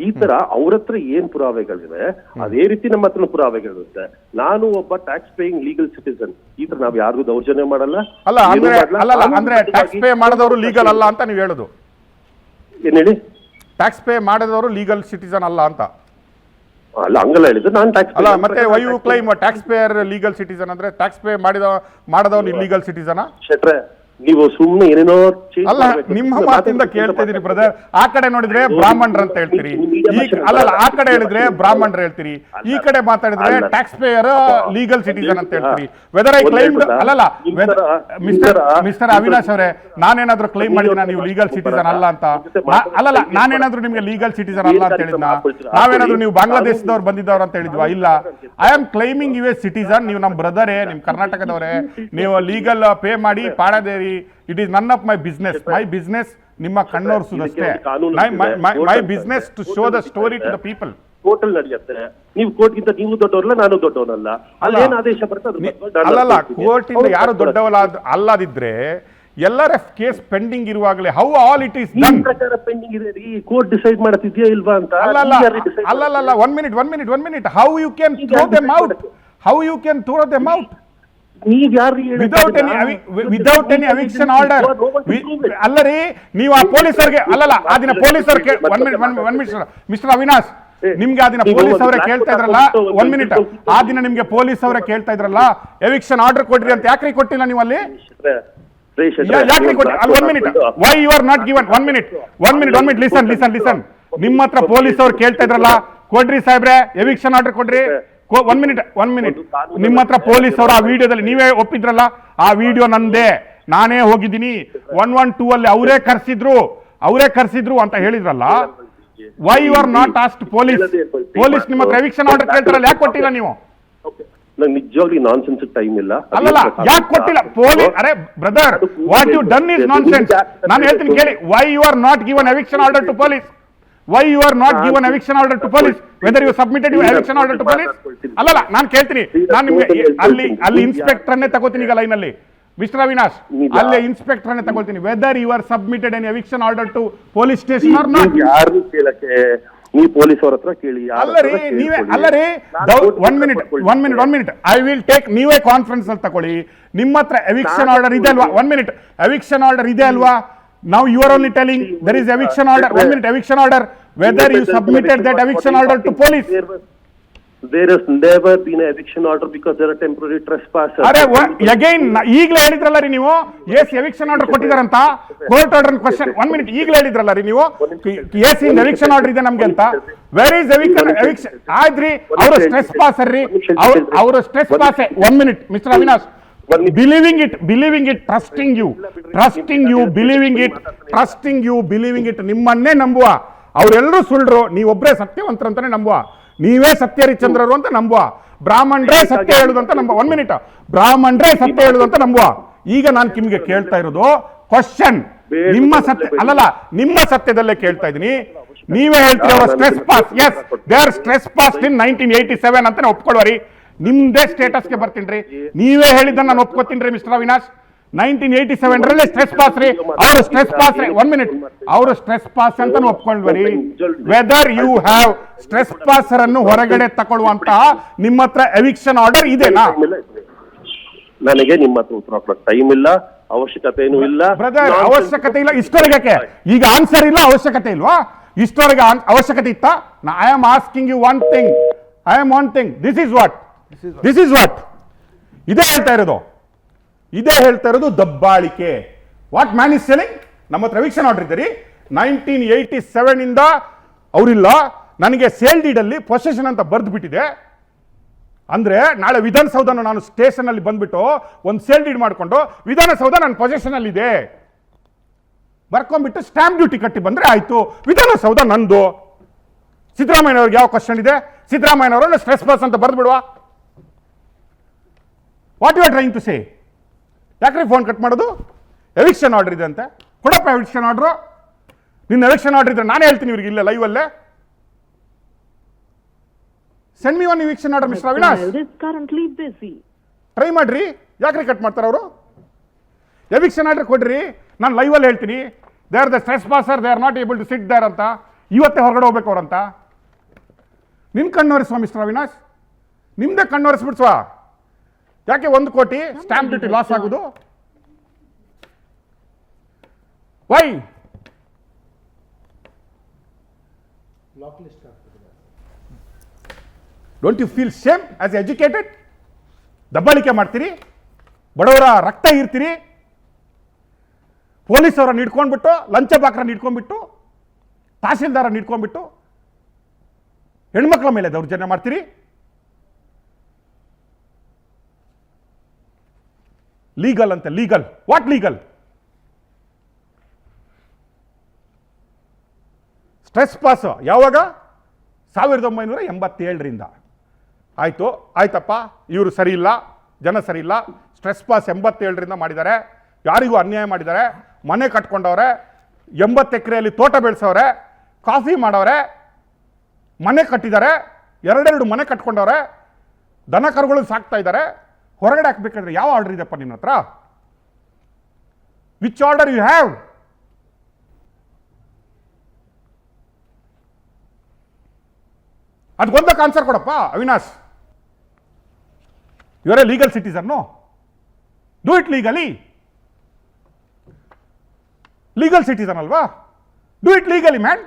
ಈ ತರ ಅವ್ರ ಹತ್ರ ಏನ್ ಪುರಾವೆಗಳಿವೆ ಅದೇ ರೀತಿ ನಮ್ಮ ಹತ್ರ ಪುರಾವೆಗಳಿರುತ್ತೆ. ನಾನು ಒಬ್ಬ ಟ್ಯಾಕ್ಸ್ ಪೇಯಿಂಗ್ ಲೀಗಲ್ ಸಿಟಿಸನ್, ಈ ತರ ನಾವ್ ಯಾರಿಗೂ ದೌರ್ಜನ್ಯ ಮಾಡಲ್ಲ. ಅಂದ್ರೆ ಟ್ಯಾಕ್ಸ್ ಪೇ ಮಾಡದವರು ಲೀಗಲ್ ಅಲ್ಲ ಅಂತ ನೀವು ಹೇಳುದು? ಏನ್ ಹೇಳಿ? ಟ್ಯಾಕ್ಸ್ ಪೇ ಮಾಡದವರು ಲೀಗಲ್ ಸಿಟಿಸನ್ ಅಲ್ಲ ಅಂತ ಅಲ್ಲ, ಹಂಗಲ್ಲ ಹೇಳಿದ್ದು ನಾನು. ಟ್ಯಾಕ್ಸ್ ಅಲ್ಲ, ಮತ್ತೆ why you claim tax payer legal citizen ಅಂದ್ರೆ ಟ್ಯಾಕ್ಸ್ ಪೇ ಮಾಡದವನು ಇಲ್ಲೀಗಲ್ ಸಿಟಿಸನ್? ಶೆಟ್ರೆ, ನೀವು ಸುಮ್ಮನೆ ಏನೇನೋ ಅಲ್ಲ, ನಿಮ್ಮ ಮಾತಿಂದ ಕೇಳ್ತಾ ಇದೀನಿ ಬ್ರದರ್. ಆ ಕಡೆ ನೋಡಿದ್ರೆ ಬ್ರಾಹ್ಮಣರು ಅಂತ ಹೇಳ್ತೀರಿ, ಅಲ್ಲ ಆ ಕಡೆ ಹೇಳಿದ್ರೆ ಬ್ರಾಹ್ಮಣರು ಹೇಳ್ತೀರಿ, ಈ ಕಡೆ ಮಾತಾಡಿದ್ರೆ ಟ್ಯಾಕ್ಸ್ ಪೇಯರ್ ಲೀಗಲ್ ಸಿಟಿಸನ್ ಅಂತ ಹೇಳ್ತೀರಿ. ವೆದರ್ ಐ ಕ್ಲೈಮ್ ಅಲ್ಲಲ್ಲ ಮಿಸ್ಟರ್ ಅವಿನಾಶ್ ಅವರೇ, ನಾನೇನಾದ್ರೂ ಕ್ಲೈಮ್ ಮಾಡಿದಿನ ನೀವು ಲೀಗಲ್ ಸಿಟಿಸನ್ ಅಲ್ಲ ಅಂತ? ಅಲ್ಲಲ್ಲ, ನಾನೇನಾದ್ರೂ ನಿಮ್ಗೆ ಲೀಗಲ್ ಸಿಟಿಸನ್ ಅಲ್ಲ ಅಂತ ಹೇಳಿದ್ನ? ನಾವೇನಾದ್ರೂ ನೀವು ಬಾಂಗ್ಲಾದೇಶದವ್ರು ಬಂದಿದ್ದವ್ರು ಅಂತ ಹೇಳಿದ್ವಾ? ಇಲ್ಲ, I am claiming you a citizen. ನೀವು ನಮ್ಮ ಬ್ರದರೇ, ನಿಮ್ ಕರ್ನಾಟಕದವರೇ, ನೀವು ಲೀಗಲ್ ಪೇ ಮಾಡಿ ಪಾಡದೇರಿ. It is none of my business. My business ನಿಮ್ಮ ಕಣ್ಣೋರ್ಸುದಷ್ಟೇ. My business to show the story to the people. ಕೋರ್ಟಲ್ ನಡೆಯುತ್ತೆ. ನೀವು ಕೋರ್ಟ್ಗಿಂತ ನೀವು ದೊಡ್ಡವರಲ್ಲ, ನಾನು ದೊಡ್ಡವನಲ್ಲ. ಅಲ್ಲೇನ್ ಆದೇಶ ಬರ್ತದೆ? ಅಲ್ಲಲ್ಲ, ಕೋರ್ಟ್ ಇಂದ ಯಾರು ದೊಡ್ಡವಲ್ಲ ಅಲ್ಲದಿದ್ರೆ ಎಲ್ಲರ ಕೇಸ್ ಪೆಂಡಿಂಗ್ ಇರುವಾಗಲೇ how all it is done ಪ್ರಕಾರ ಪೆಂಡಿಂಗ್ ಇದೆ ರೀ. ಕೋರ್ಟ್ ಡಿಸೈಡ್ ಮಾಡುತ್ತಿದ್ಯಾ ಇಲ್ವಾ ಅಂತ? ಅಲ್ಲಲ್ಲ, one minute. How you can throw them out? ನೀವ್ ಯಾರು ವಿದೌಟ್ ಎನಿ ಎವಿಕ್ಷನ್ ಆರ್ಡರ್? ಅಲ್ಲರಿ, ನೀವು ಆ ಪೊಲೀಸರಿಗೆ ಅಲ್ಲಲ್ಲ, ಆ ದಿನ ಪೊಲೀಸರು ಮಿಸ್ಟರ್ ಅವಿನಾಶ್, ನಿಮ್ಗೆ ಆ ದಿನ ಪೊಲೀಸ್ ಅವರೇ ಕೇಳ್ತಾ ಇದ್ರಲ್ಲ, 1 ಮಿನಿಟ್, ಆ ದಿನ ನಿಮ್ಗೆ ಪೊಲೀಸ್ ಅವರೇ ಕೇಳ್ತಾ ಇದ್ರಲ್ಲ ಎವಿಕ್ಷನ್ ಆರ್ಡರ್ ಕೊಡ್ರಿ ಅಂತ, ಯಾಕ್ರಿ ಕೊಟ್ಟಿಲ್ಲ ನೀವು ಅಲ್ಲಿ? ಯಾಕ್ರಿ ಕೊಟ್ಟಿ? 1 minute, why you are not given? 1 minute, listen. ನಿಮ್ಮ ಹತ್ರ ಪೊಲೀಸ್ ಅವ್ರು ಕೇಳ್ತಾ ಇದ್ರಲ್ಲ, ಕೊಡ್ರಿ ಸಾಹೇಬ್ರೆ ಎವಿಕ್ಷನ್ ಆರ್ಡರ್ ಕೊಡ್ರಿ. 1 ಮಿನಿಟ್. ನಿಮ್ಮ ಹತ್ರ ಪೊಲೀಸ್ ಅವರು ಆ ವಿಡಿಯೋದಲ್ಲಿ ನೀವೇ ಒಪ್ಪಿದ್ರಲ್ಲ, ಆ ವಿಡಿಯೋ ನಂದೇ, ನಾನೇ ಹೋಗಿದ್ದೀನಿ. 112 ಅಲ್ಲಿ ಅವರೇ ಕರ್ಸಿದ್ರು ಅಂತ ಹೇಳಿದ್ರಲ್ಲ. Why you are not asked police ನಿಮ್ಮ ಹತ್ರ ಎವಿಕ್ಷನ್ ಆರ್ಡರ್ ಕೇಳ್ತಾರಲ್ಲ, ಯಾಕೆ ಕೊಟ್ಟಿಲ್ಲ ನೀವು? ನಿಜವಾಗ್ಲಿ ನಾನ್ಸೆನ್ಸ್ ಟೈಮ್ ಇಲ್ಲ. ಅಲ್ಲಲ್ಲ, ಯಾಕೆ ಕೊಟ್ಟಿಲ್ಲ? ಪೊಲೀಸ್, ಅರೆ brother, what you done is nonsense. ನಾನು ಹೇಳ್ತೀನಿ ಕೇಳಿ, why you are not given eviction order to police? Why you are not given eviction order to police? Whether you submitted your eviction order to police? ಅಲ್ಲಲ್ಲ, ನಾನು ಕೇಳ್ತೀನಿ, ನಾನು ನಿಮ್ಗೆ ಅಲ್ಲಿ inspector ಅನ್ನೇ ತಗೋತೀನಿ ಈಗ ಲೈನ್ ಅಲ್ಲಿ. ಮಿಸ್ಟರ್ ಅವಿನಾಶ್, ಅಲ್ಲೇ ಇನ್ಸ್ಪೆಕ್ಟರ್ ಅನ್ನೇ ತಗೊಳ್ತೀನಿ. Whether you are submitted an eviction order to police station or not? ಯಾರು ಕೇಳಕ್ಕೆ, ನೀವು ಪೊಲೀಸ್ ಅವ್ರ ಹತ್ರ ಕೇಳಿ. ಅಲ್ಲರಿ 1 ಮಿನಿಟ್, ಐ ವಿಲ್ ಟೇಕ್. ನೀವೇ ಕಾನ್ಫರೆನ್ಸ್ ಅಲ್ಲಿ ತಗೊಳ್ಳಿ. ನಿಮ್ಮ ಹತ್ರ ಎವಿಕ್ಷನ್ ಆರ್ಡರ್ ಇದೆ ಅಲ್ವಾ? 1 ಮಿನಿಟ್, ಎವಿಕ್ಷನ್ ಆರ್ಡರ್ ಇದೆ ಅಲ್ವಾ? Now you are only telling there is eviction order. 1 minute, eviction order. Whether you submitted that eviction order to police? There has never been an eviction order because there are temporary trespassers. Are again ಈಗಲೇ ಹೇಳಿದ್ರಲ್ಲ ರೀ ನೀವು, yes eviction order ಕೊಟ್ಟಿದಾರಂತ, court order question. 1 minute, ಈಗಲೇ ಹೇಳಿದ್ರಲ್ಲ ರೀ ನೀವು, S ಇನ್ eviction order ಇದೆ ನಮ್ಗೆ ಅಂತ. Where is eviction? ಆದ್ರಿ ಅವರು ಸ್ಟ್ರೆಸ್ ಪಾಸರ್ ರೀ, ಅವರು stress pass. 1 minute, mister Avinash. Believing it, trusting you, believing it. ನಿಮ್ಮನ್ನೇ ನಂಬುವ, ಅವರೆಲ್ಲರೂ ಸುಳ್ಳು, ನೀವೊಬ್ಬರೇ ಸತ್ಯವಂತರ ಅಂತಾನೆ ನಂಬುವ, ನೀವೇ ಸತ್ಯ ಹರಿಶ್ಚಂದ್ರರು ಅಂತ ನಂಬುವ, ಬ್ರಾಹ್ಮಣರೇ ಸತ್ಯ ಹೇಳುದಂತ ನಂಬುವ. 1 ಮಿನಿಟ್, ಬ್ರಾಹ್ಮಣರೇ ಸತ್ಯ ಹೇಳುದಂತ ನಂಬುವ. ಈಗ ನಾನು ನಿಮ್ಗೆ ಕೇಳ್ತಾ ಇರೋದು ಕ್ವಶನ್, ನಿಮ್ಮ ಸತ್ಯ ಅಲ್ಲಲ್ಲ, ನಿಮ್ಮ ಸತ್ಯದಲ್ಲೇ ಕೇಳ್ತಾ ಇದೀನಿ. ನೀವೇ ಹೇಳ್ತೀರಿ ಅವರ trespass. Yes, they are trespass in 1987 ಅಂತಾನೆ ಒಪ್ಕೊಳ್ವರಿ. ನಿಮ್ದೇ ಸ್ಟೇಟಸ್ಗೆ ಬರ್ತೀನಿ. ನೀವೇ ಹೇಳಿದ್ದನ್ನ ನಾನು ಒಪ್ಕೋತೀನಿ ಮಿಸ್ಟರ್ ಅವಿನಾಶ್. 1987 ಸ್ಟ್ರೆಸ್ ಪಾಸ್ ರೀ, ಅವರು ಸ್ಟ್ರೆಸ್ ಪಾಸ್ ರೀ. 1 ಮಿನಿಟ್, ಅವರು ಸ್ಟ್ರೆಸ್ ಪಾಸ್ ಅಂತ ಒಪ್ಕೊಂಡ್ಬರಿ. Whether you have trespasser ಅನ್ನು ಹೊರಗಡೆ ತಗೊಳ್ಳುವಂತಹ ನಿಮ್ಮ ಹತ್ರ ಎವಿಕ್ಷನ್ ಆರ್ಡರ್ ಇದೆನಾ? ನನಗೆ ನಿಮ್ಮ ಹತ್ರ ಉತ್ತರ ಕೊಡೋಕೆ ಟೈಮ್ ಇಲ್ಲ, ಅವಶ್ಯಕತೆನೂ ಇಲ್ಲ ಬ್ರದರ್. ಅವಶ್ಯಕತೆ ಇಲ್ಲ ಇಷ್ಟವರೆಗೆ, ಈಗ ಆನ್ಸರ್ ಇಲ್ಲ, ಅವಶ್ಯಕತೆ ಇಲ್ವಾ? ಇಷ್ಟವರೆಗೆ ಅವಶ್ಯಕತೆ ಇತ್ತ? I am asking you one thing. This is what ಇದೇ ಹೇಳ್ತಾ ಇರೋದು ದಬ್ಬಾಳಿಕೆ. What man is selling? ನಮ್ಮ ಹತ್ರ ಎವಿಕ್ಷನ್ ಆರ್ಡರ್ ಇದ್ದೀರಿ 1987 ಇಂದ ಅವರಿಲ್ಲ, ನನಗೆ ಸೇಲ್ ಡೀಡ್ ಅಲ್ಲಿ ಪೊಸೆಷನ್ ಅಂತ ಬರೆದು ಬಿಟ್ಟಿದೆ. ಅಂದ್ರೆ ನಾಳೆ ವಿಧಾನಸೌಧನ ನಾನು ಸ್ಟೇಷನ್ ಅಲ್ಲಿ ಬಂದ್ಬಿಟ್ಟು ಒಂದು ಸೇಲ್ ಡೀಡ್ ಮಾಡಿಕೊಂಡು ವಿಧಾನಸೌಧ ನನ್ನ ಪೊಸೆಷನ್ ಅಲ್ಲಿ ಇದೆ ಬರ್ಕೊಂಡ್ಬಿಟ್ಟು ಸ್ಟಾಂಪ್ ಡ್ಯೂಟಿ ಕಟ್ಟಿ ಬಂದ್ರೆ ಆಯ್ತು, ವಿಧಾನಸೌಧ ನಂದು. ಸಿದ್ದರಾಮಯ್ಯನವ್ರಿಗೆ ಯಾವ ಕ್ವಶನ್ ಇದೆ? ಸಿದ್ದರಾಮಯ್ಯನವರನ್ನ ಸ್ಟ್ರೆಸ್ ಪಾಸ್ ಅಂತ ಬರೆದು ಬಿಡುವ. What you are trying to say? ಯಾಕ್ರಿ ಫೋನ್ ಕಟ್ ಮಾಡೋದು? ಎವಿಕ್ಷನ್ ಆರ್ಡರ್ ಇದೆ ಅಂತೆ, ಕೊಡಪ್ಪ ಎವಿಕ್ಷನ್ ಆರ್ಡ್ರು. ನಿನ್ನ ಎವಿಕ್ಷನ್ ಆರ್ಡರ್ ಇದ್ರೆ ನಾನೇ ಹೇಳ್ತೀನಿ ಇವ್ರಿಗೆ ಇಲ್ಲೇ ಲೈವ್ ಅಲ್ಲೇ. Send me one eviction order mister Avinash. Try ಮಾಡ್ರಿ, ಯಾಕ್ರಿ ಕಟ್ ಮಾಡ್ತಾರೆ ಅವರು? ಎವಿಕ್ಷನ್ ಆರ್ಡರ್ ಕೊಡ್ರಿ, ನಾನು ಲೈವ್ ಅಲ್ಲಿ ಹೇಳ್ತೀನಿ. They are the trespasser, they are not able to sit there ಅಂತ. ಇವತ್ತೇ ಹೊರಗಡೆ ಹೋಗ್ಬೇಕು ಅವ್ರಂತ. ನಿನ್ನ ಕಣ್ಣೊರೆಸುವ ಮಿಸ್ಟರ್ ಅವಿನಾಶ್, ನಿಮ್ಮದೇ ಕಣ್ಣೊರೆಸ್ಬಿಡ್ಸುವ. ಯಾಕೆ 1 ಕೋಟಿ ಸ್ಟ್ಯಾಂಪ್ ಡ್ಯೂಟಿ ಲಾಸ್ ಆಗೋದು? Why? Don't you feel shame as educated? ದಬ್ಬಾಳಿಕೆ ಮಾಡ್ತೀರಿ, ಬಡವರ ರಕ್ತ ಹೀರ್ತೀರಿ, ಪೊಲೀಸ್ ಅವರನ್ನು ಹಿಡ್ಕೊಂಡ್ಬಿಟ್ಟು, ಲಂಚ ಬಾಕ್ರನ್ನ ಹಿಡ್ಕೊಂಡ್ಬಿಟ್ಟು, ತಹಸೀಲ್ದಾರನ್ನು ಹಿಡ್ಕೊಂಡ್ಬಿಟ್ಟು ಹೆಣ್ಮಕ್ಳ ಮೇಲೆ ದೌರ್ಜನ್ಯ ಮಾಡ್ತೀರಿ. ಲೀಗಲ್ ಅಂತ, legal what legal? Stress pass ಯಾವಾಗ? 1987ರಿಂದ. ಆಯ್ತಪ್ಪ, ಇವರು ಸರಿ ಇಲ್ಲ, ಜನ ಸರಿ ಇಲ್ಲ. ಸ್ಟ್ರೆಸ್ ಪಾಸ್ 87ರಿಂದ ಮಾಡಿದ್ದಾರೆ. ಯಾರಿಗೂ ಅನ್ಯಾಯ ಮಾಡಿದ್ದಾರೆ. ಮನೆ ಕಟ್ಕೊಂಡವ್ರೆ, 80 ಎಕರೆಯಲ್ಲಿ ತೋಟ ಬೆಳೆಸವ್ರೆ, ಕಾಫಿ ಮಾಡವ್ರೆ, ಮನೆ ಕಟ್ಟಿದ್ದಾರೆ, 2 ಮನೆ ಕಟ್ಕೊಂಡವ್ರೆ, ದನ ಕರುಗಳು ಸಾಕ್ತಾ ಇದ್ದಾರೆ. ಹೊರಗಡೆ ಹಾಕ್ಬೇಕಾದ್ರೆ ಯಾವ ಆರ್ಡರ್ ಇದೆಪ್ಪ ನಿಮ್ಮ ಹತ್ರ? Which order you have? ಅದಕ್ಕೊಂದಕ್ಕೆ ಆನ್ಸರ್ ಕೊಡಪ್ಪ Avinash. You are a legal citizen, do it legally. Legal citizen ಅಲ್ವಾ? Do it legally man.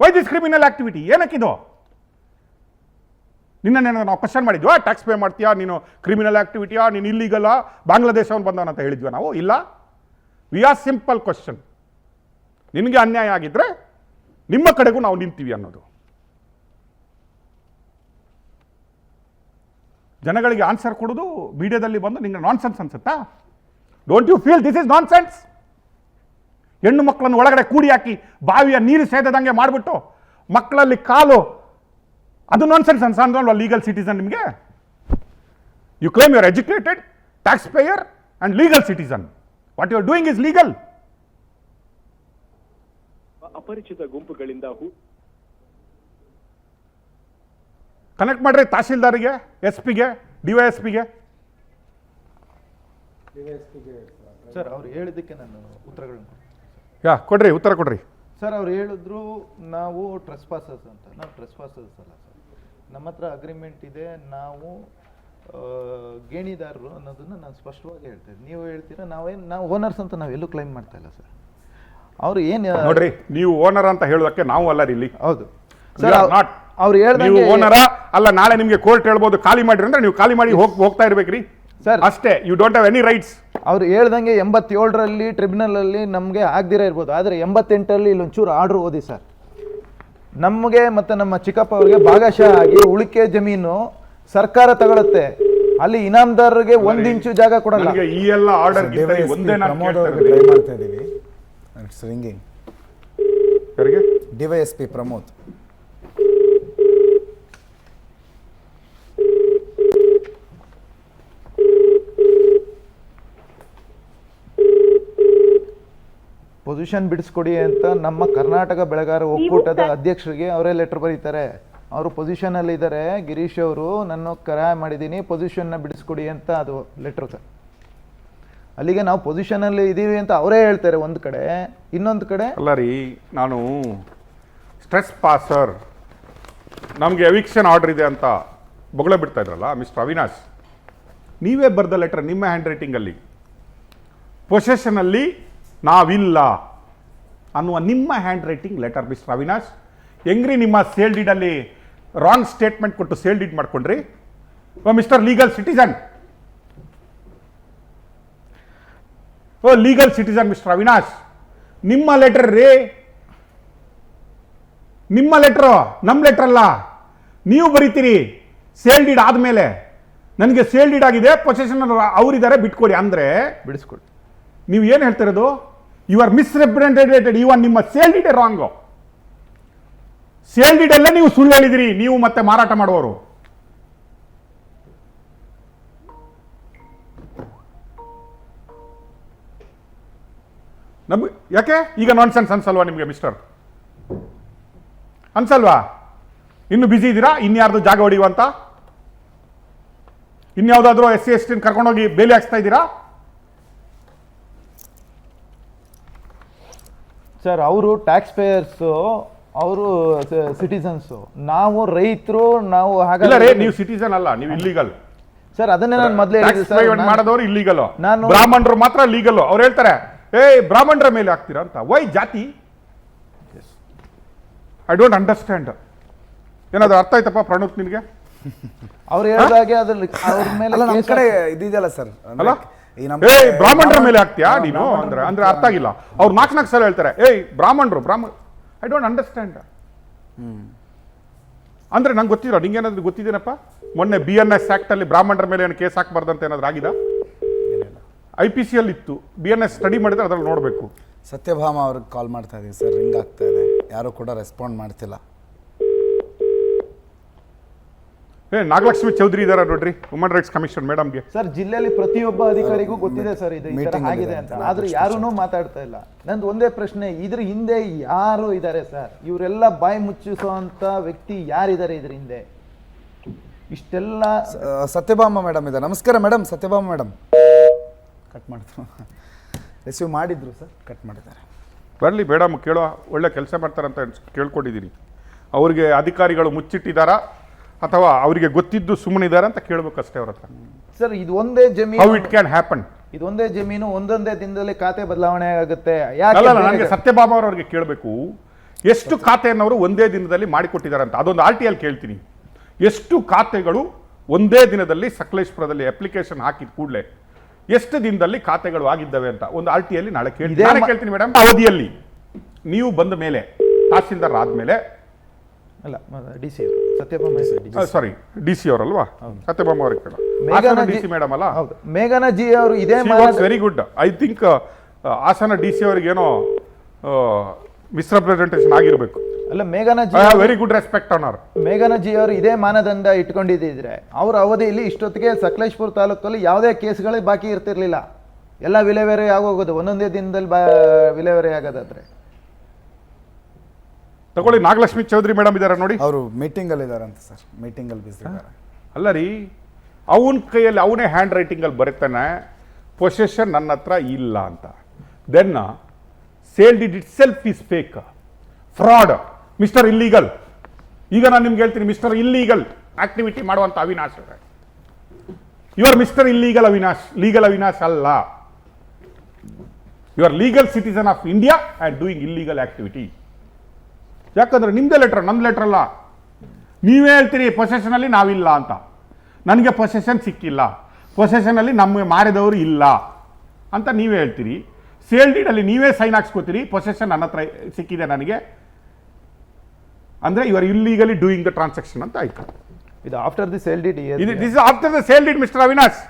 Why this criminal activity? ಏನಕ್ಕಿದು? ನಿನ್ನೇನೋ ನಾವು ಕ್ವಶನ್ ಮಾಡಿದ್ವಾ? ಟ್ಯಾಕ್ಸ್ ಪೇ ಮಾಡ್ತೀಯಾ ನೀನು, ಕ್ರಿಮಿನಲ್ ಆಕ್ಟಿವಿಟಿಯಾ ನೀನು, ಇಲ್ಲಿಗಲ್ಲ, ಬಾಂಗ್ಲಾದೇಶವನ್ನು ಬಂದವನಂತ ಹೇಳಿದ್ವಿ ನಾವು? ಇಲ್ಲ. We are simple question. ನಿನಗೆ ಅನ್ಯಾಯ ಆಗಿದ್ರೆ ನಿಮ್ಮ ಕಡೆಗೂ ನಾವು ನಿಂತೀವಿ ಅನ್ನೋದು. ಜನಗಳಿಗೆ ಆನ್ಸರ್ ಕೊಡೋದು ಮೀಡಿಯಾದಲ್ಲಿ ಬಂದು ನಿಂಗೆ ನಾನ್ಸೆನ್ಸ್ ಅನ್ಸುತ್ತಾ? Don't you feel this is nonsense? ಹೆಣ್ಣು ಮಕ್ಕಳನ್ನು ಒಳಗಡೆ ಕೂಡಿ ಹಾಕಿ ಬಾವಿಯ ನೀರು ಸೇದದಂಗೆ ಮಾಡಿಬಿಟ್ಟು ಮಕ್ಕಳಲ್ಲಿ ಕಾಲು, ಅದು ನಾನ್ಸೆನ್ಸ್ ಅನ್ಸಲ್ವಾ ಲೀಗಲ್ ಸಿಟಿಸನ್ ನಿಮಗೆ? You claim you are educated, tax payer and legal citizen. What you are doing is legal. ಅಪರಿಚಿತ ಗುಂಪುಗಳಿಂದ ಕನೆಕ್ಟ್ ಮಾಡ್ರಿ ತಹಸೀಲ್ದಾರಿಗೆ, SP ಗೆ, DYSPಗೆ. ಸರ್ ಅವ್ರು ಹೇಳಿದ್ದಕ್ಕೆ ನಾನು ಉತ್ತರಗಳನ್ನು ಕೊಡ್ರಿ, ಉತ್ತರ ಕೊಡ್ರಿ. ಸರ್ ಅವ್ರು ಹೇಳಿದ್ರು ನಾವು ಟ್ರೆಸ್ಪಾಸರ್ಸ್ ಅಂತ. ನಾವು ಟ್ರೆಸ್ಪಾಸರ್ಸ್ ಅಲ್ಲ ಸರ್, ನಮ್ಮ ಹತ್ರ ಅಗ್ರಿಮೆಂಟ್ ಇದೆ, ನಾವು ಗೇಣಿದಾರರು ಅನ್ನೋದನ್ನ ನಾನು ಸ್ಪಷ್ಟವಾಗಿ ಹೇಳ್ತೇನೆ. ನೀವು ಹೇಳ್ತೀರಾ ನಾವು ಓನರ್ಸ್ ಅಂತ ನಾವೆಲ್ಲೂ ಕ್ಲೈಮ್ ಮಾಡ್ತಾ ಇಲ್ಲ ಸರ್. ಅವರು ಏನು ನೋಡ್ರಿ, ನೀವು ಓನರ್ ಅಂತ ಹೇಳೋದಕ್ಕೆ ನಾವು ಅಲ್ಲ ಇಲ್ಲಿ. ಹೌದು ಸರ್, ಅವ್ರು ನೀವು ಓನರ ಅಲ್ಲ. ನಾಳೆ ನಿಮಗೆ ಕೋರ್ಟ್ ಹೇಳ್ಬೋದು ಖಾಲಿ ಮಾಡ್ರಿ ಅಂದ್ರೆ ನೀವು ಖಾಲಿ ಮಾಡಿ ಹೋಗ್ತಾ ಇರ್ಬೇಕ್ರಿ ಸರ್ ಅಷ್ಟೇ. You don't have any rights. ಅವ್ರು ಹೇಳ್ದಂಗೆ 87ರಲ್ಲಿ ಟ್ರಿಬ್ಯುನಲಲ್ಲಿ ನಮಗೆ ಆಗದಿರ ಇರ್ಬೋದು, ಆದರೆ 88ರಲ್ಲಿ ಇಲ್ಲೊಂಚೂರು ಆರ್ಡ್ರ್ ಓದಿ ಸರ್. ನಮಗೆ ಮತ್ತು ನಮ್ಮ ಚಿಕ್ಕಪ್ಪ ಅವ್ರಿಗೆ ಭಾಗಶಃ ಆಗಿ ಉಳಿಕೆ ಜಮೀನು ಸರ್ಕಾರ ತಗೊಳುತ್ತೆ. ಅಲ್ಲಿ ಇನಾಮದಾರರಿಗೆ 1 ಇಂಚು ಜಾಗ ಕೊಡಲ್ಲ. ಈ ಎಲ್ಲ ಆರ್ಡರ್ DYSP ಪ್ರಮೋದ್. ಪೊಸಿಷನ್ ಬಿಡಿಸ್ಕೊಡಿ ಅಂತ ನಮ್ಮ ಕರ್ನಾಟಕ ಬೆಳೆಗಾರ ಒಕ್ಕೂಟದ ಅಧ್ಯಕ್ಷರಿಗೆ ಅವರೇ ಲೆಟರ್ ಬರೀತಾರೆ. ಅವರು ಪೊಸಿಷನಲ್ಲಿ ಇದ್ದಾರೆ, ಗಿರೀಶ್ ಅವರು ನಾನು ಕರೆ ಮಾಡಿದ್ದೀನಿ, ಪೊಸಿಷನ್ನ ಬಿಡಿಸ್ಕೊಡಿ ಅಂತ ಅದು ಲೆಟ್ರ್ ಸರ್. ಅಲ್ಲಿಗೆ ನಾವು ಪೊಸಿಷನಲ್ಲಿ ಇದ್ದೀವಿ ಅಂತ ಅವರೇ ಹೇಳ್ತಾರೆ ಒಂದು ಕಡೆ, ಇನ್ನೊಂದು ಕಡೆ ಅಲ್ಲ ರೀ. ನಾನು ಸ್ಟ್ರೆಸ್ ಪಾಸರ್, ನಮಗೆ ಎವಿಕ್ಷನ್ ಆರ್ಡರ್ ಇದೆ ಅಂತ ಬೊಗಳ ಬಿಡ್ತಾ ಇದ್ರಲ್ಲ ಮಿಸ್ಟರ್ ಅವಿನಾಶ್, ನೀವೇ ಬರೆದ ಲೆಟರ್ ನಿಮ್ಮ ಹ್ಯಾಂಡ್ ರೈಟಿಂಗಲ್ಲಿ ಪೊಸೆಷನಲ್ಲಿ ನಾವಿಲ್ಲ ಅನ್ನುವ ನಿಮ್ಮ hand writing letter mister Avinash. ಹೆಂಗ್ರಿ ನಿಮ್ಮ ಸೇಲ್ ಡೀಡಲ್ಲಿ ರಾಂಗ್ ಸ್ಟೇಟ್ಮೆಂಟ್ ಕೊಟ್ಟು ಸೇಲ್ ಡೀಡ್ ಮಾಡ್ಕೊಂಡ್ರಿ mister legal citizen? Legal citizen mister Avinash, ನಿಮ್ಮ ಲೆಟರ್ ರೀ, ನಿಮ್ಮ ಲೆಟರ್, ನಮ್ಮ ಲೆಟರ್ ಅಲ್ಲ. ನೀವು ಬರೀತೀರಿ ಸೇಲ್ ಡೀಡ್ ಆದಮೇಲೆ ನನಗೆ ಸೇಲ್ ಡೀಡ್ ಆಗಿದೆ, ಪೊಸೆಷನ್ ಅವರಿದ್ದಾರೆ, ಬಿಟ್ಕೊಡಿ ಅಂದ್ರೆ ಬಿಡಿಸ್ಕೊಡಿ. ನೀವು ಏನು ಹೇಳ್ತಿರೋದು? You are ಮಿಸ್ರೆಪ್ರೆಸೆಂಟೆಡ್. ಇವನ್ ನಿಮ್ಮ sale deed wrong. Sale deed ಅಲ್ಲೇ ನೀವು ಸುಳ್ಳು ಹೇಳಿದಿರಿ, ನೀವು ಮತ್ತೆ ಮಾರಾಟ ಮಾಡುವವರು. ಯಾಕೆ ಈಗ ನಾನ್ಸೆನ್ಸ್ ಅನ್ಸಲ್ವಾ ನಿಮಗೆ ಮಿಸ್ಟರ್? ಅನ್ಸಲ್ವಾ? ಇನ್ನು ಬಿಸಿ ಇದ್ದೀರಾ? ಇನ್ಯಾರ್ದು ಜಾಗ ಹೊಡೆಯುವಂತ, ಇನ್ಯಾವುದಾದ್ರೂ SC ST ಕರ್ಕೊಂಡೋಗಿ ಬೇಲಿ ಹಾಕ್ಸ್ತಾ ಇದ್ದೀರಾ? ಸರ್ ಅವರು ಟ್ಯಾಕ್ಸ್ ಪೇಯರ್ಸು, ಅವರು ಸಿಟಿಸನ್ಸು, ನಾವು ರೈತರು, ನಾವು ಇಲ್ಲ ಹಾಗಾದ್ರೆ ರೇ, ನೀವು ಸಿಟಿಸನ್ ಅಲ್ಲ, ನೀವು ಇಲ್ಲಿಗಲ್. ಸರ್ ಅದನ್ನೇ ನಾನು ಮೊದಲೇ ಹೇಳಿದೆ ಟ್ಯಾಕ್ಸ್ ಪೇಮೆಂಟ್ ಮಾಡೋದವ್ರು ಇಲ್ಲಿಗಲ್, ಬ್ರಾಹ್ಮಣರು ಮಾತ್ರ ಲೀಗಲ್. ಅವ್ರು ಹೇಳ್ತಾರೆ ಬ್ರಾಹ್ಮಣರ ಮೇಲೆ ಹಾಕ್ತೀರಾ ಅಂತ. ವೈ ಜಾತಿ? I don't understand. ಏನಾದ್ರು ಅರ್ಥ ಆಯ್ತಪ್ಪ ಪ್ರಣೂತ್ ನಿನಗೆ? ಅವ್ರು ಹೇಳಿದಾಗೆ ಅದ್ರಲ್ಲಿ ಅವ್ರ ಮೇಲೆ ಅಲ್ಲ, ನಮ್ಮ ಕೇಸ್ ಕಡೆ ಇದಿದೆಯಲ್ಲ ಸರ್, ಅಲ್ಲ ಬ್ರಾಹ್ಮಣರ ಮೇಲೆ ಹಾಕ್ತೀಯಾ ನೀನು ಅಂದ್ರೆ ಅರ್ಥ ಆಗಿಲ್ಲ. ಅವ್ರು ನಾಲ್ಕು ಸಲ ಹೇಳ್ತಾರೆ ಬ್ರಾಹ್ಮಣರು. I don't understand. ಅಂದ್ರೆ ನಂಗೆ ಗೊತ್ತಿರೋ ನಿಂಗೇನಾದ್ರು ಗೊತ್ತಿದ್ದೀನಪ್ಪ? ಮೊನ್ನೆ BNS ಆಕ್ಟ್ ಅಲ್ಲಿ ಬ್ರಾಹ್ಮಣರ ಮೇಲೆ ಏನು ಕೇಸ್ ಹಾಕ್ಬಾರ್ದಂತ ಏನಾದ್ರು ಆಗಿದೆ? IPC ಅಲ್ಲಿ ಇತ್ತು, BNS ಸ್ಟಡಿ ಮಾಡಿದ್ರೆ ಅದ್ರಲ್ಲಿ ನೋಡಬೇಕು. ಸತ್ಯಭಾಮ ಅವ್ರಿಗೆ ಕಾಲ್ ಮಾಡ್ತಾ ಇದೀವಿ ಸರ್, ರಿಂಗ್ ಆಗ್ತಾ ಇದೆ, ಯಾರು ಕೂಡ ರೆಸ್ಪಾಂಡ್ ಮಾಡ್ತಿಲ್ಲ. ನಾಗಲಕ್ಷ್ಮಿ ಚೌಧರಿ ಇದಾರ ನೋಡ್ರಿ, ವುಮನ್ ರೈಟ್ಸ್ ಕಮಿಷನ್ ಮೇಡಮ್ಗೆ. ಸರ್ ಜಿಲ್ಲೆಯಲ್ಲಿ ಪ್ರತಿಯೊಬ್ಬ ಅಧಿಕಾರಿಗೂ ಗೊತ್ತಿದೆ ಸರ್ ಇದು ಈ ತರ Meeting ಆಗಿದೆ ಇದೆ ಅಂತ, ಅಂತ. ಆದ್ರೆ ಯಾರೂ ಮಾತಾಡ್ತಾ ಇಲ್ಲ. ನಂದು ಒಂದೇ ಪ್ರಶ್ನೆ, ಇದ್ರ ಹಿಂದೆ ಯಾರು ಇದ್ದಾರೆ ಸರ್? ಇವರೆಲ್ಲ ಬಾಯಿ ಮುಚ್ಚಿಸುವಂತ ವ್ಯಕ್ತಿ ಯಾರಿದ್ದಾರೆ ಇದ್ರ ಹಿಂದೆ? ಇಷ್ಟೆಲ್ಲ ಸತ್ಯಭಾಮ ಮೇಡಮ್ ಇದೆ. ನಮಸ್ಕಾರ ಮೇಡಮ್, ಸತ್ಯಭಾಮ ಮೇಡಮ್. ಕಟ್ ಮಾಡಿದ್ರು, ರಿಸೀವ್ ಮಾಡಿದ್ರು ಸರ್, ಕಟ್ ಮಾಡಿದ್ದಾರೆ. ಬರಲಿ ಮೇಡಮ್, ಕೇಳೋ, ಒಳ್ಳೆ ಕೆಲಸ ಮಾಡ್ತಾರಂತ ಕೇಳ್ಕೊಂಡಿದ್ದೀನಿ. ಅವ್ರಿಗೆ ಅಧಿಕಾರಿಗಳು ಮುಚ್ಚಿಟ್ಟಿದ್ದಾರಾ ಅಥವಾ ಅವರಿಗೆ ಗೊತ್ತಿದ್ದು ಸುಮ್ಮನಿದ್ದಾರೆ ಅಂತ ಕೇಳಬೇಕಷ್ಟೇ ಅವ್ರ ಹತ್ರ. ಸರ್ ಇದು ಒಂದೇ ಹೌ ಜಮೀನು, ಇಟ್ ಕ್ಯಾನ್ ಹ್ಯಾಪನ್. ಇದೊಂದೇ ಜಮೀನು ಒಂದೊಂದೇ ದಿನದಲ್ಲಿ ಖಾತೆ ಬದಲಾವಣೆ ಆಗುತ್ತೆ. ಅಲ್ಲ, ನನಗೆ ಸತ್ಯಭಾಮ ಅವ್ರಿಗೆ ಕೇಳಬೇಕು, ಎಷ್ಟು ಖಾತೆಯನ್ನವರು ಒಂದೇ ದಿನದಲ್ಲಿ ಮಾಡಿಕೊಟ್ಟಿದ್ದಾರೆ ಅಂತ. ಅದೊಂದು RTI ಕೇಳ್ತೀನಿ, ಎಷ್ಟು ಖಾತೆಗಳು ಒಂದೇ ದಿನದಲ್ಲಿ ಸಕಲೇಶ್ಪುರದಲ್ಲಿ ಅಪ್ಲಿಕೇಶನ್ ಹಾಕಿದ ಕೂಡಲೇ ಎಷ್ಟು ದಿನದಲ್ಲಿ ಖಾತೆಗಳು ಆಗಿದ್ದಾವೆ ಅಂತ ಒಂದು RTI ನಾಳೆ ಕೇಳ್ತೀನಿ ಮೇಡಮ್. ಅವಧಿಯಲ್ಲಿ ನೀವು ಬಂದ ಮೇಲೆ, ತಹಸೀಲ್ದಾರ್ ಆದ್ಮೇಲೆ, ಅಲ್ಲ DC ಅವರು ಸತ್ಯಭಾಮ ಸಾರಿ DC ಅವರಲ್ವಾ, ಸತ್ಯಭಾಮ ಅವ್ರಿಗೆ ಕೇಳ. ಮೇಘನಾ DC ಮೇಡಮ್ ಅಲ್ಲ, ಹೌದು, ಮೇಘನಾ ಜಿ ಅವರು ಇದೇ very good. I think Hassan DC ಅವ್ರಿಗೆ ಏನೋ ಮಿಸ್ರೆಪ್ರೆಸೆಂಟೇಷನ್ ಆಗಿರ್ಬೇಕು. ಅಲ್ಲ ಮೇಘನಾ ji very good respect on ಅವರ್. ಮೇಘನಾ ಜಿ ಅವರು ಇದೇ ಮಾನದಂಡ ಇಟ್ಕೊಂಡಿದ್ದಿದ್ರೆ ಅವರ ಅವಧಿಯಲ್ಲಿ ಇಷ್ಟೊತ್ತಿಗೆ ಸಕಲೇಶ್ಪುರ ತಾಲೂಕಲ್ಲಿ ಯಾವುದೇ ಕೇಸ್ಗಳೇ ಬಾಕಿ ಇರ್ತಿರ್ಲಿಲ್ಲ. ಎಲ್ಲ ವಿಲೇವಾರಿ ಆಗೋಗೋದು ಒಂದೊಂದೇ ದಿನದಲ್ಲಿ ವಿಲೇವಾರಿ ಆಗೋದಾದ್ರೆ. ತಗೊಳ್ಳಿ, ನಾಗಲಕ್ಷ್ಮಿ ಚೌಧರಿ ಮೇಡಮ್ ಇದ್ದಾರೆ ನೋಡಿ. ಅವರು ಮೀಟಿಂಗ್ ಅಲ್ಲಿ ಇದಾರೆ ಅಂತ ಸರ್, ಮೀಟಿಂಗ್ ಅಲ್ಲಿ ಬಿಸಿ ಇದ್ದಾರೆ. ಅಲ್ಲ ರೀ, ಅವನ ಕೈಯಲ್ಲಿ ಅವನೇ ಹ್ಯಾಂಡ್ ರೈಟಿಂಗ್ ಅಲ್ಲಿ ಬರೀತಾನೆ ಪೊಸೆಷನ್ ನನ್ನ ಹತ್ರ ಇಲ್ಲ ಅಂತ. Then sale deed itself is fake, fraud, mister illegal. ಈಗ ನಾನು ನಿಮ್ಗೆ ಹೇಳ್ತೀನಿ, ಮಿಸ್ಟರ್ ಇಲ್ಲೀಗಲ್ ಆಕ್ಟಿವಿಟಿ ಮಾಡುವಂತ Avinash you are mister illegal Avinash. Legal Avinash ಅಲ್ಲ, you are legal citizen of India and doing illegal activity. ಯಾಕಂದ್ರೆ ನಿಮ್ದೇ ಲೆಟರ್, ನನ್ನ ಲೆಟರ್ ಅಲ್ಲ. ನೀವೇ ಹೇಳ್ತೀರಿ ಪೊಸೆಷನ್ ಅಲ್ಲಿ ನಾವಿಲ್ಲ ಅಂತ. ನನಗೆ ಪೊಸೆಷನ್ ಸಿಕ್ಕಿಲ್ಲ, ಪೊಸೆಷನ್ ಅಲ್ಲಿ ನಮಗೆ ಮಾರಿದವರು ಇಲ್ಲ ಅಂತ ನೀವೇ ಹೇಳ್ತೀರಿ. ಸೇಲ್ ಡೀಡ್ ಅಲ್ಲಿ ನೀವೇ ಸೈನ್ ಹಾಕ್ಸ್ಕೋತೀರಿ, ಪೊಸೆಷನ್ ನನ್ನ ಹತ್ರ ಸಿಕ್ಕಿದೆ ನನಗೆ ಅಂದ್ರೆ you are illegally doing the transaction ಅಂತ ಆಯ್ತು. ಇದು after the sale deed. This is after the sale deed mister Avinash.